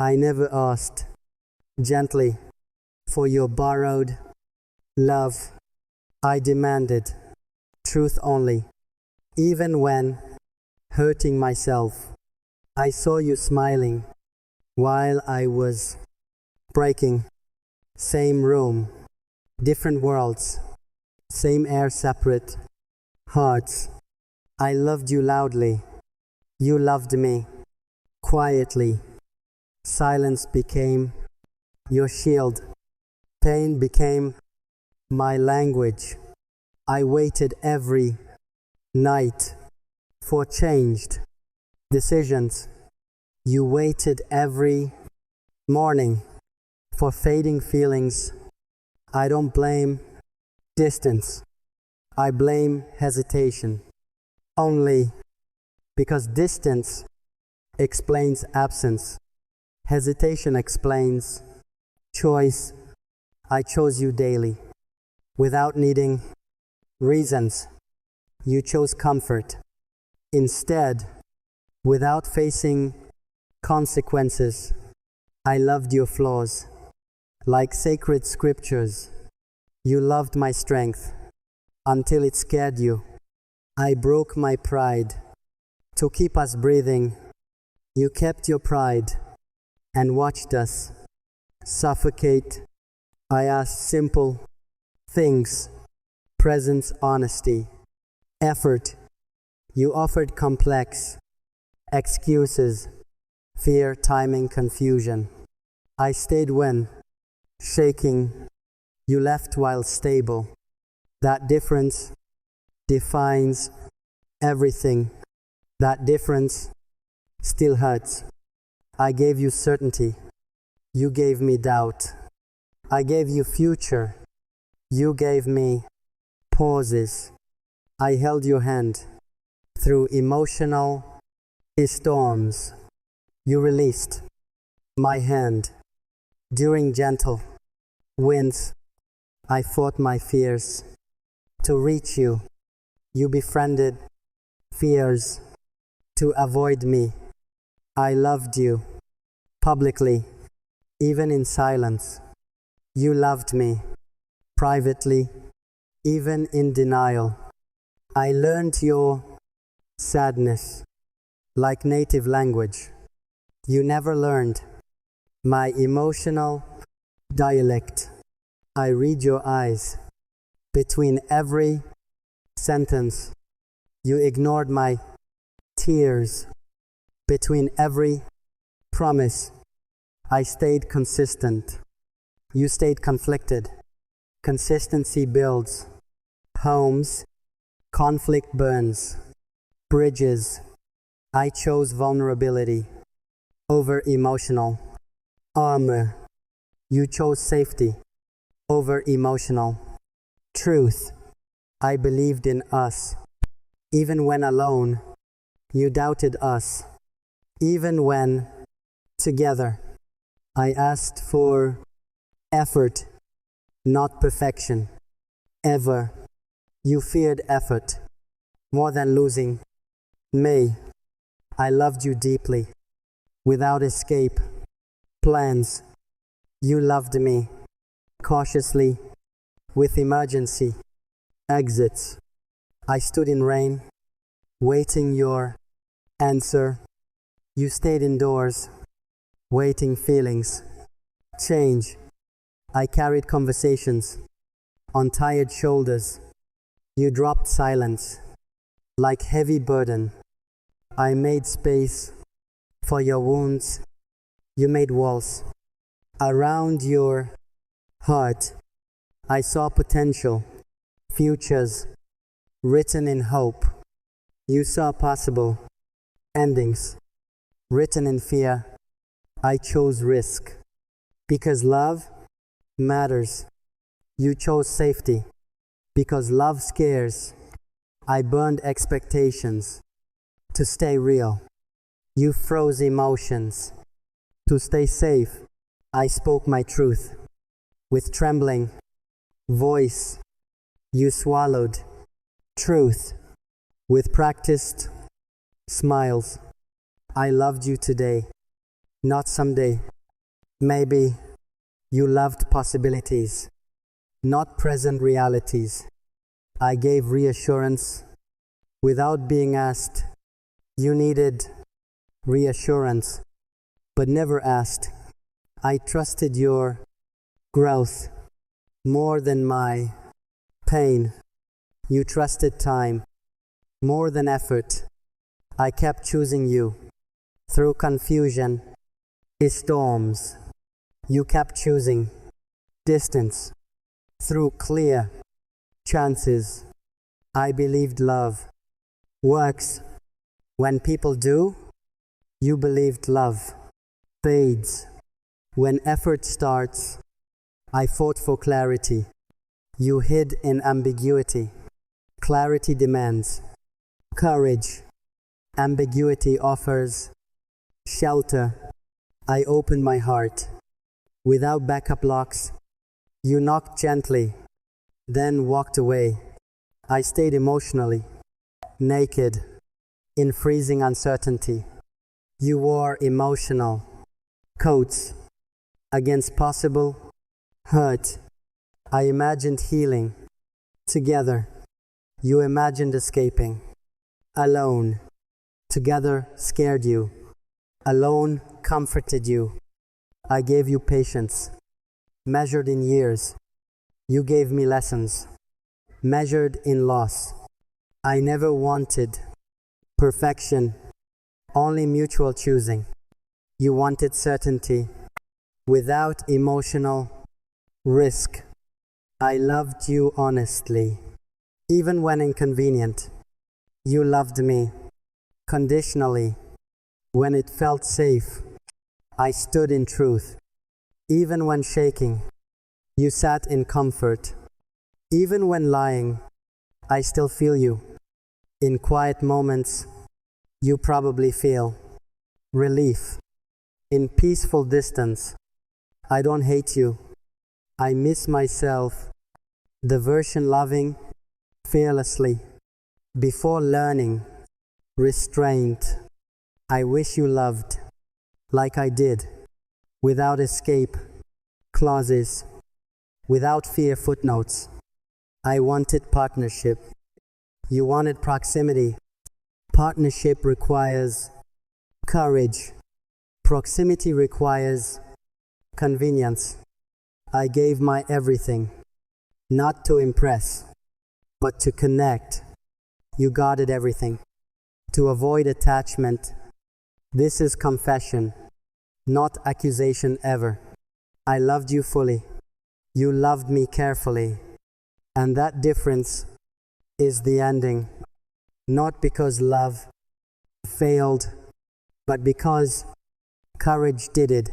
I never asked gently for your borrowed love. I demanded truth only. Even when hurting myself, I saw you smiling while I was breaking. Same room, different worlds, same air, separate hearts. I loved you loudly. You loved me quietly. Silence became your shield. Pain became my language. I waited every night for changed decisions. You waited every morning for fading feelings. I don't blame distance. I blame hesitation. Only because distance explains absence. Hesitation explains choice. I chose you daily without needing reasons. You chose comfort instead without facing consequences. I loved your flaws like sacred scriptures. You loved my strength until it scared you. I broke my pride to keep us breathing. You kept your pride and watched us suffocate. I asked simple things: presence, honesty, effort. You offered complex excuses: fear, timing, confusion. I stayed when shaking. You left while stable. That difference defines everything. That difference still hurts. I gave you certainty. You gave me doubt. I gave you future. You gave me pauses. I held your hand through emotional storms. You released my hand during gentle winds. I fought my fears to reach you. You befriended fears to avoid me. I loved you publicly, even in silence. You loved me privately, even in denial. I learned your sadness like native language. You never learned my emotional dialect. I read your eyes between every sentence. You ignored my tears between every promise. I stayed consistent. You stayed conflicted. Consistency builds homes. Conflict burns bridges. I chose vulnerability over emotional armor. You chose safety over emotional truth. I believed in us. Even when alone, you doubted us. Even when together, I asked for effort, not perfection. Ever, you feared effort more than losing me. I loved you deeply, without escape plans. You loved me cautiously, with emergency exits. I stood in rain, waiting your answer. You stayed indoors, waiting feelings change. I carried conversations on tired shoulders. You dropped silence like heavy burden. I made space for your wounds. You made walls around your heart. I saw potential, futures written in hope. You saw possible endings written in fear. I chose risk because love matters. You chose safety because love scares. I burned expectations to stay real. You froze emotions to stay safe. I spoke my truth with trembling voice. You swallowed truth with practiced smiles. I loved you today not someday. Maybe you loved possibilities, not present realities. I gave reassurance without being asked. You needed reassurance, but never asked. I trusted your growth more than my pain. You trusted time more than effort. I kept choosing you through confusion, storms. You kept choosing distance through clear chances. I believed love works when people do. You believed love fades when effort starts. I fought for clarity. You hid in ambiguity. Clarity demands courage. Ambiguity offers shelter. I opened my heart without backup locks. You knocked gently, then walked away. I stayed emotionally naked in freezing uncertainty. You wore emotional coats against possible hurt. I imagined healing together. You imagined escaping alone. Together scared you. Alone comforted you. I gave you patience, measured in years. You gave me lessons, measured in loss. I never wanted perfection, only mutual choosing. You wanted certainty without emotional risk. I loved you honestly, even when inconvenient. You loved me conditionally when it felt safe. I stood in truth, even when shaking. You sat in comfort. Even when lying, I still feel you. In quiet moments, you probably feel relief. In peaceful distance, I don't hate you. I miss myself, the version loving fearlessly. Before learning restraint, I wish you loved like I did, without escape clauses, without fear footnotes. I wanted partnership. You wanted proximity. Partnership requires courage. Proximity requires convenience. I gave my everything, not to impress, but to connect. You guarded everything, to avoid attachment. This is confession, not accusation ever. I loved you fully. You loved me carefully. And that difference is the ending. Not because love failed, but because courage did it.